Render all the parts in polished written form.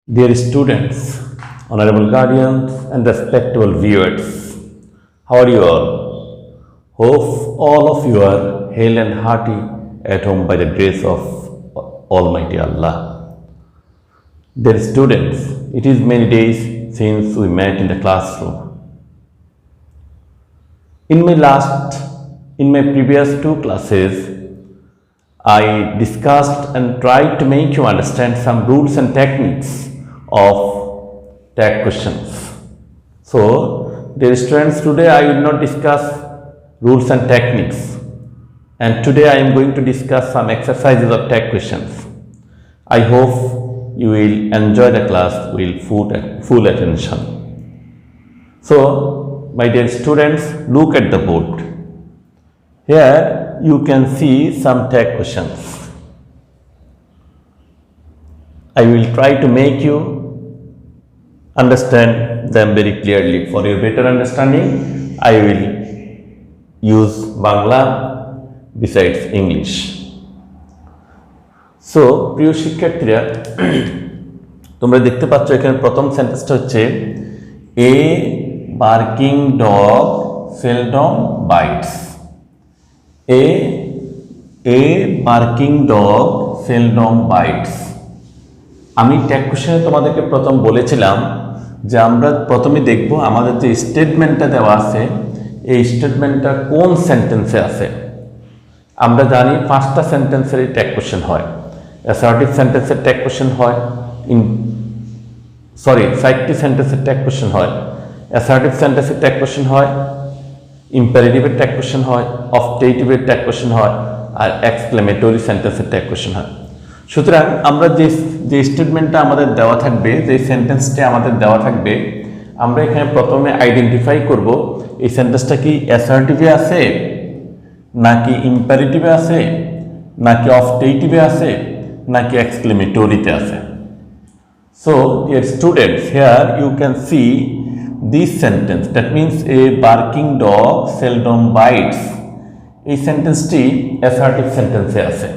Dear students, honorable guardians, and respectable viewers, how are you all? Hope all of you are hale and hearty at home by the grace of Almighty Allah. Dear students, it is many days since we met in the classroom. In my previous two classes, I discussed and tried to make you understand some rules and techniques of tag questions. So, dear students, today I will not discuss rules and techniques, and today I am going to discuss some exercises of tag questions. I hope you will enjoy the class with full attention. So, my dear students, look at the board. Here you can see some tag questions. I will try to make you understand them very clearly. For your better understanding, I will use Bangla besides English. So, প্রিয় শিক্ষার্থীরা, তোমরা দেখতে পাচ্ছ এখানে প্রথম সেন্টেন্সটা হচ্ছে এ barking dog seldom bytes. A barking dog seldom bites. আমি ট্যাগ কোশ্চেনে তোমাদেরকে প্রথম বলেছিলাম যে আমরা প্রথমে দেখব আমাদের যে স্টেটমেন্টটা দেওয়া আছে এই স্টেটমেন্টটা কোন সেন্টেন্সে আছে। আমরা জানি পাঁচটা সেন্টেন্সেরই ট্যাগ কোশ্চেন হয়। অ্যাসার্টিভ সেন্টেন্সের ট্যাগ কোশ্চেন হয়, সাইটটি সেন্টেন্সের ট্যাগ কোশ্চেন হয়, অ্যাসার্টিভ সেন্টেন্সের ট্যাগ কোশ্চেন হয়, ইম্পারেটিভের ট্যাগ কোশ্চেন হয়, অবজেক্টিভের ট্যাগ কোশ্চেন হয়, আর এক্সক্লেমেটরি সেন্টেন্সের ট্যাগ কোশ্চেন হয়। সুতরাং আমরা যে স্টেটমেন্টটা আমাদের দেওয়া থাকবে, যে সেন্টেন্সটা আমাদের দেওয়া থাকবে, আমরা এখানে প্রথমে আইডেন্টিফাই করব এই সেন্টেন্সটা কি অ্যাসার্টিভে আছে, নাকি ইম্পারেটিভে আছে, নাকি অবজেক্টিভে আছে, নাকি এক্সক্লেমেটরিতে আছে। So, dear students, here you can see this sentence, that means a barking dog seldom bites. এই সেন্টেন্সটি অ্যাসার্টিভ সেন্টেন্সে আছে।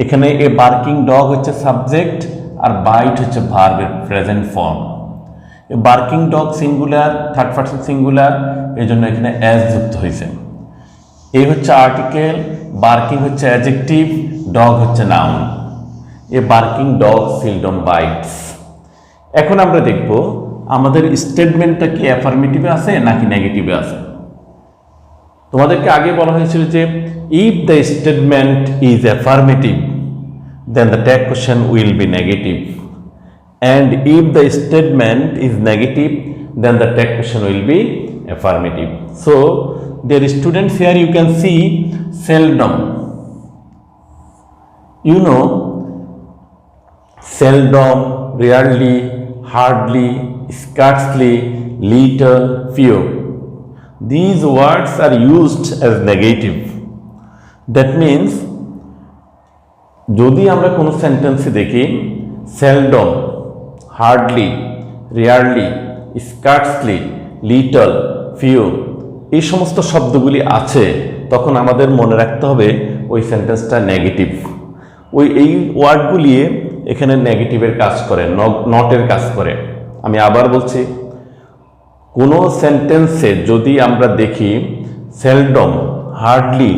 এখানে এ বার্কিং ডগ হচ্ছে সাবজেক্ট আর বাইট হচ্ছে ভার্বের প্রেজেন্ট ফর্ম। এ barking dog singular, third person singular, এই জন্য এখানে অ্যাজ যুক্ত হয়েছে। এই হচ্ছে আর্টিকেল, বার্কিং হচ্ছে অ্যাডজেক্টিভ, ডগ হচ্ছে নাউন। এ বার্কিং ডগ সেলডম বাইটস। এখন আমরা দেখব আমাদের স্টেটমেন্টটা কি অ্যাফার্মেটিভে আছে নাকি নেগেটিভে আছে। তোমাদেরকে আগে বলা হয়েছিল যে if the statement is affirmative then the tag question will be negative, and if the statement is negative then the tag question will be affirmative. So dear students, here you can see seldom. You know, seldom, rarely, hardly, scarcely, little, few. These words are used as negative. That means, যদি আমরা কোনো সেন্টেন্সে দেখি seldom, hardly, rarely, scarcely, little, few, এই সমস্ত শব্দগুলি আছে, তখন আমাদের মনে রাখতে হবে ওই সেন্টেন্সটা নেগেটিভ। এই ওয়ার্ডগুলি এখানে নেগেটিভের কাজ করে, নটের কাজ করে। আমি আবার বলছি, কোনো সেন্টেন্সে যদি আমরা দেখি seldom, hardly,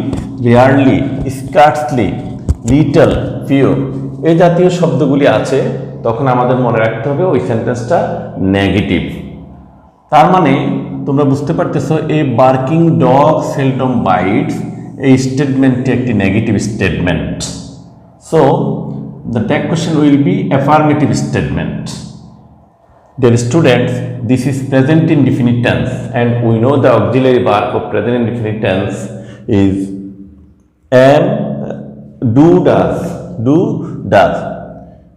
rarely, scarcely, little, few এই জাতীয় শব্দগুলি আছে, তখন আমাদের মনে রাখতে হবে ওই সেন্টেন্সটা নেগেটিভ। তার মানে তোমরা বুঝতে পারতেছো এই বার্কিং ডগ সেলডম বাইটস এই স্টেটমেন্টটি একটি negative statement. So the tag question will be affirmative statement. Dear students, this is present indefinite tense, and we know the auxiliary verb of present indefinite tense is am, do, does.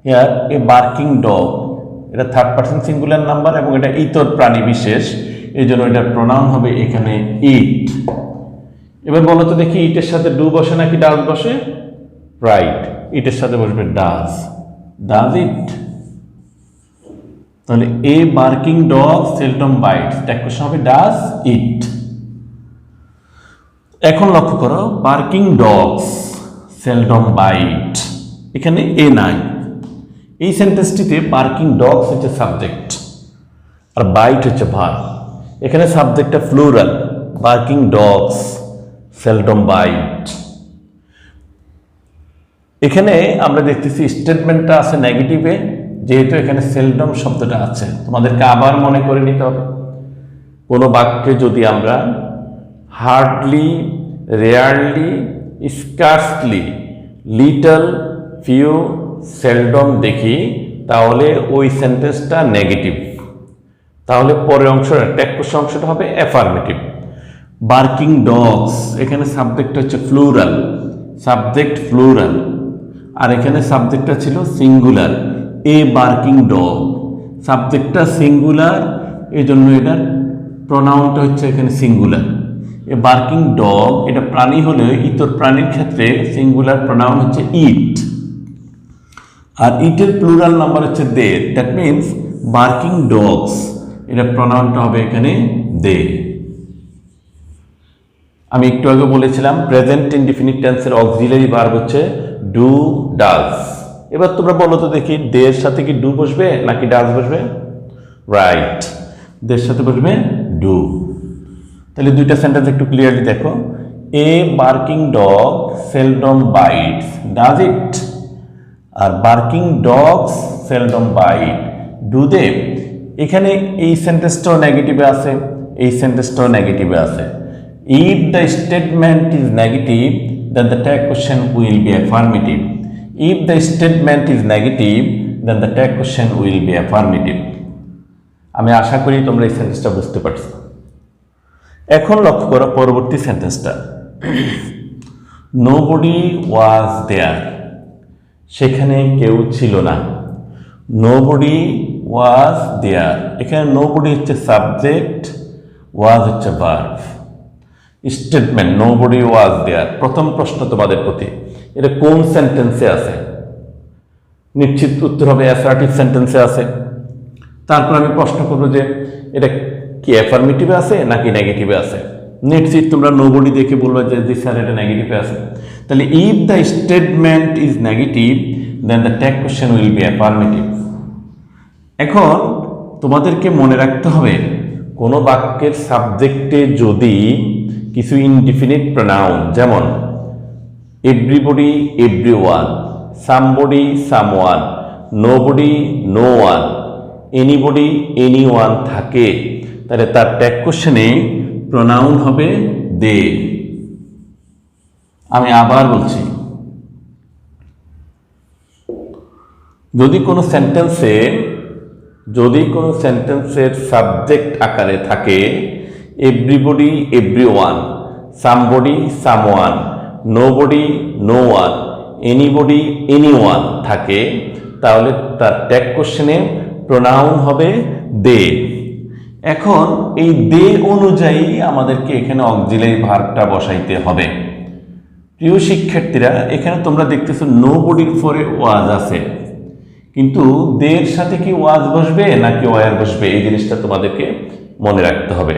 Here a barking dog, এটা third person singular number এবং এটা ইতর প্রাণী বিশেষ, এই জন্য এটার pronoun হবে এখানে ইট। এবার বলো তো দেখি, ইটের সাথে ডু বসে নাকি ডাজ বসে? রাইট, ইটের সাথে বসবে ডাজ। Does it? তাহলে a barking dog seldom bites, tag question হবে ডাজ ইট। এখন লক্ষ্য করো, বার্কিং ডগস সেলডম বাইট, এখানে এ নাই, এই সেন্টেন্সটিতে বার্কিং ডগস হচ্ছে সাবজেক্ট আর বাইট হচ্ছে ভার্ব। এখানে সাবজেক্টটা plural, barking dogs seldom byte. এখানে আমরা দেখতেছি স্টেটমেন্টটা আছে নেগেটিভে, যেহেতু এখানে সেলডম শব্দটা আছে। তোমাদেরকে আবার মনে করে নিতে হবে, কোনো বাক্যে যদি আমরা hardly, rarely, scarcely, little, few, seldom দেখি, তাহলে ওই সেন্টেন্সটা নেগেটিভ। তাহলে পরের অংশটা ট্যাগ কোশ্চেন অংশটা হবে অ্যাফার্মেটিভ। বার্কিং ডগস, এখানে সাবজেক্টটা হচ্ছে প্লুরাল, সাবজেক্ট প্লুরাল, আর এখানে সাবজেক্টটা ছিল সিঙ্গুলার, এ বার্কিং ডগ। সাবজেক্টটা সিঙ্গুলার, এই জন্য এটার প্রনাউনটা হচ্ছে এখানে সিঙ্গুলার। এ বার্কিং ডগ, এটা প্রাণী হলে ইতর প্রাণীর ক্ষেত্রে সিঙ্গুলার প্রনাউন হচ্ছে ইট, আর ইটের প্লুরাল নাম্বার হচ্ছে দে। দ্যাট মিনস বার্কিং ডগস, এটা প্রনাউনটা হবে এখানে দে। আমি একটু আগে বলেছিলাম প্রেজেন্ট ইনডিফিনিট টেন্সের অক্সিলারি ভার্ব হচ্ছে ডু, ডাজ। এবার তোমরা বলো তো দেখি, দের সাথে কি ডু বসবে নাকি ডাজ বসবে? রাইট, দের সাথে বসবে ডু। তাহলে দুইটা সেন্টেন্স একটু ক্লিয়ারলি দেখো। A barking dog seldom bites, does it? আর barking dogs seldom bite, do they? এখানে এই সেন্টেন্সটাও নেগেটিভে আছে, এই সেন্টেন্সটাও নেগেটিভে আছে। If the statement is negative, then the tag question will be affirmative. If the statement is negative, then the tag question will be affirmative. আমি আশা করি তোমরা এই সেন্টেন্সটা বুঝতে পারছো। এখন লক্ষ্য করো পরবর্তী সেন্টেন্সটা। Nobody was there, সেখানে কেউ ছিল না। Nobody was there, এখানে nobody হচ্ছে সাবজেক্ট, was হচ্ছে ভার্ব। স্টেটমেন্ট নোবডি ওয়াজ দেয়ার। প্রথম প্রশ্ন তোমাদের প্রতি, এটা কোন সেন্টেন্সে আছে? নিশ্চিত উত্তর হবে অ্যাসার্টিভ সেন্টেন্সে আছে। তারপর আমি প্রশ্ন করবো যে এটা কি অ্যাফার্মেটিভে আছে নাকি নেগেটিভে আছে? নিশ্চিত তোমরা নোবডি দেখে বলবে যে স্যার এটা নেগেটিভে আছে। তাহলে if the statement is negative then the tag question will be affirmative. এখন তোমাদেরকে মনে রাখতে হবে, কোনো বাক্যের সাবজেক্টে যদি কিছু ইনডিফিনিট প্রনাউন, যেমন everybody, everyone, somebody, someone, nobody, no one, anybody, anyone থাকে, তাহলে তার ট্যাগ কোশ্চেনে প্রনাউন হবে দে। আমি আবার বলছি, যদি কোনো সেন্টেন্সের সাবজেক্ট আকারে থাকে everybody, everyone, somebody, someone, nobody, no one, anybody, anyone থাকে, তাহলে তার ট্যাগ কোশ্চেনে প্রনাউন হবে দে। এখন এই দে অনুযায়ী আমাদেরকে এখানে অক্সিলারি ভার্বটা বসাইতে হবে। প্রিয় শিক্ষার্থীরা, এখানে তোমরা দেখতেছো নোবডির পরে ওয়াজ আছে, কিন্তু দের সাথে কি ওয়াজ বসবে নাকি ওয়ার বসবে, এই জিনিসটা তোমাদেরকে মনে রাখতে হবে।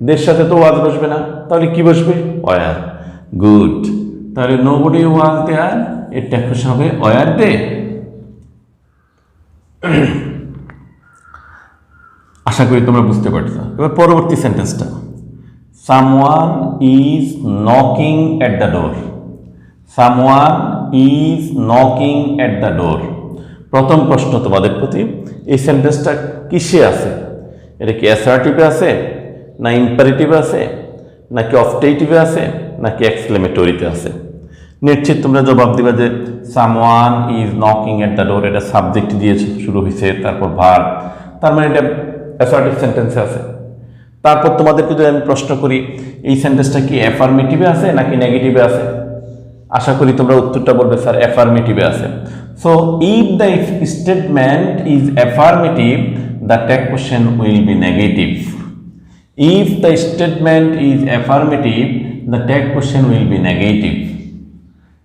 দের সাথে তো ওয়াজ বসবে না, তাহলে কি বসবে? ওয়ার। গুড, তাহলে নোবডি ওয়াজ দেয়ার, এর ট্যাগ কোশ্চেন হবে ওয়ার দে। আশা করি তোমরা বুঝতে পারছো। এবার পরবর্তী সেন্টেন্সটা, someone is knocking at the door. Someone is knocking at the ডোর। প্রথম প্রশ্ন তোমাদের প্রতি, এই সেন্টেন্সটা কিসে আছে? এটা কি অ্যাসার্টিভে আছে, না ইম্পারেটিভে আছে, নাকি অবজেক্টিভে আছে, নাকি এক্সক্লেমেটরিতে আছে? নিশ্চিত তোমরা জবাব দিবা যে someone is knocking at the ডোর, এটা সাবজেক্ট দিয়ে শুরু হয়েছে, তারপর ভার্ব, তার মানে এটা অ্যাসার্টিভ সেন্টেন্সে আছে। তারপর তোমাদেরকে যদি আমি প্রশ্ন করি এই সেন্টেন্সটা কি অ্যাফার্মেটিভে আছে নাকি নেগেটিভে আছে, আশা করি তোমরা উত্তরটা বলবে স্যার অ্যাফার্মেটিভে আছে। So if the statement is affirmative the tag question will be negative. If the statement is affirmative, the tag question will be negative.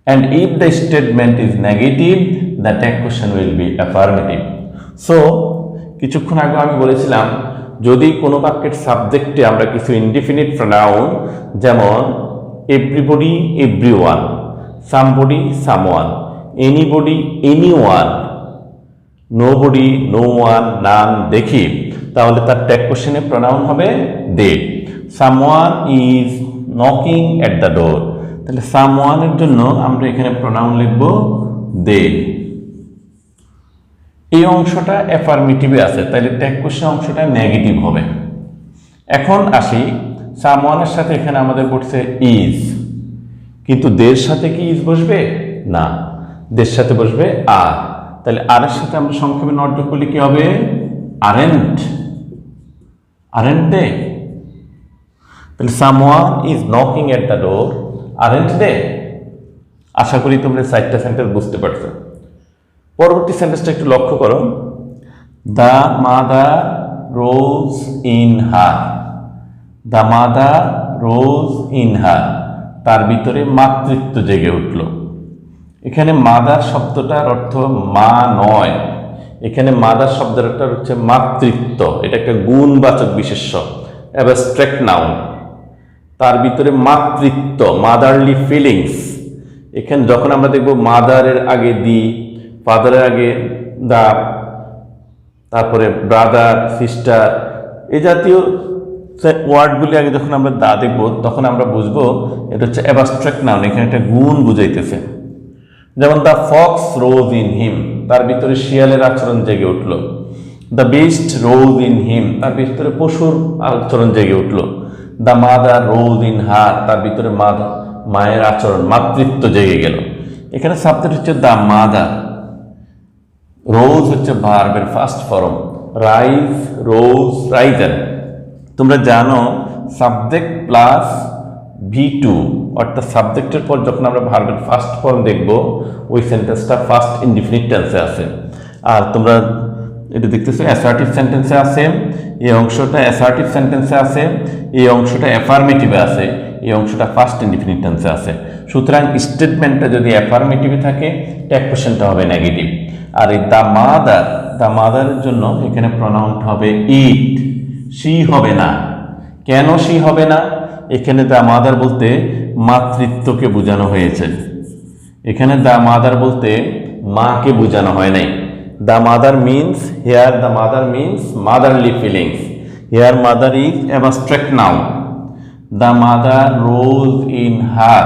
And if the statement is negative, the tag question will be affirmative. So, কিছুক্ষণ আগে আমি বলেছিলাম, যদি কোনো বাক্যের সাবজেক্টে আমরা কিছু ইনডিফিনিট প্রনাউন, যেমন everybody, everyone, somebody, someone, anybody, anyone nobody, no one, none দেখি, তাহলে তার ট্যাগ কোশ্চেনে প্রোনাউন হবে they. Someone is knocking at the door, তাহলে সামওয়ানের জন্য আমরা এখানে প্রোনাউন লিখব দে। এই অংশটা অ্যাফার্মেটিভে আছে, তাহলে ট্যাগ কোশ্চেন অংশটা নেগেটিভ হবে। এখন আসি, সামওয়ানের সাথে এখানে আমাদের পড়ছে ইজ, কিন্তু দের সাথে কি ইজ বসবে? না, দের সাথে বসবে আর। তাহলে আর এর সাথে আমরা সংক্ষেপে নট যোগ করলে কি হবে? Aren't, aren't they. তাহলে someone is knocking at the door, aren't they. আশা করি তোমরা চারটা সেন্টেন্স বুঝতে পারছো। পরবর্তী সেন্টেন্সটা একটু লক্ষ্য করো। The mother rose in her, the mother rose in হার, তার ভিতরে মাতৃত্ব জেগে উঠল। এখানে মাদার শব্দটার অর্থ মা নয়, এখানে মাদার শব্দটার হচ্ছে মাতৃত্ব, এটা একটা গুণবাচক বিশেষ্য, অ্যাবস্ট্রাক্ট নাউন। তার ভিতরে মাতৃত্ব, মাদারলি ফিলিংস। এখানে যখন আমরা দেখব মাদারের আগে দি, ফাদারের আগে দা, তারপরে ব্রাদার, সিস্টার, এই জাতীয় ওয়ার্ডগুলি আগে যখন আমরা দা দেখব, তখন আমরা বুঝবো এটা হচ্ছে অ্যাবস্ট্রাক্ট নাউন, এখানে একটা গুণ বুঝাইতেছে। যেমন the Fox rose in him, তার ভিতরে শিয়ালের আচরণ জেগে উঠল। The beast rose in him, তার ভিতরে পশুর আচরণ জেগে উঠল। দ্য মাদার রোজ ইন হার, তার ভিতরে মায়ের আচরণ, মাতৃত্ব জেগে গেল। এখানে সাবজেক্ট হচ্ছে দ্য মাদার, রোজ হচ্ছে ভার্বের ফার্স্ট ফর্ম, রাইজ, রোজ, রাইজেন। তোমরা জানো সাবজেক্ট প্লাস V2, অর্থাৎ সাবজেক্টের পর যখন আমরা ভার্বের ফার্স্ট ফর্ম দেখব, ওই সেন্টেন্সটা ফার্স্ট ইনডিফিনিট টেন্সে আছে। আর তোমরা এটা দেখতেছো অ্যাসার্টিভ সেন্টেন্সে আছে, এই অংশটা অ্যাসার্টিভ সেন্টেন্সে আছে, এই অংশটা অ্যাফার্মেটিভে আছে, এই অংশটা ফার্স্ট ইনডিফিনিট টেন্সে আছে। সুতরাং স্টেটমেন্টটা যদি অ্যাফার্মেটিভে থাকে, ট্যাগ কোশ্চেনটা হবে নেগেটিভ। আর এই দ্য মাদার, দ্য মাদারের জন্য এখানে প্রোনাউনটা হবে ইট, শি হবে না। কেন শি হবে না? এখানে দ্য মাদার বলতে মাতৃত্বকে বোঝানো হয়েছে, এখানে দ্য মাদার বলতে মাকে বোঝানো হয় নাই। The mother means here, the mother means motherly feelings, here mother is abstract noun. The mother rose in her,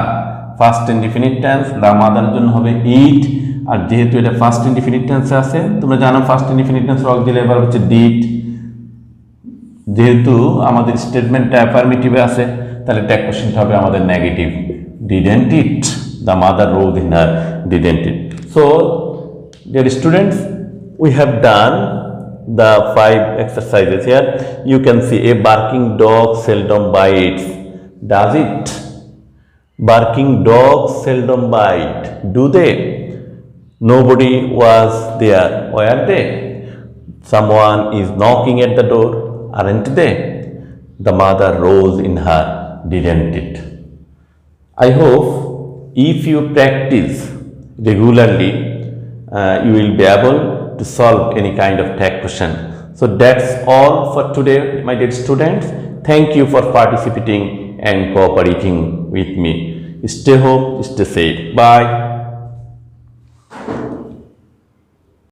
first indefinite tense, the মাদারের জন্য হবে ইট। আর যেহেতু এটা ফার্স্ট ইনডিফিনিট টেন্সে আছে, তোমরা জানো first indefinite tense auxiliary verb হচ্ছে ডিড। যেহেতু আমাদের স্টেটমেন্টটা অ্যাফার্মেটিভে আছে, তাহলে ট্যাগ কোশ্চেনটা হবে আমাদের negative, didn't it, the mother rose in her, didn't it. So dear students, we have done the 5 exercises here. You can see a barking dog seldom bites, does it? Barking dogs seldom bite, do they? Nobody was there, were they? Someone is knocking at the door, aren't they? The mother rose in her, didn't it? I hope if you practice regularly, you will be able to solve any kind of tag question. So that's all for today, my dear students. Thank you for participating and cooperating with me. Stay home, stay safe. Bye.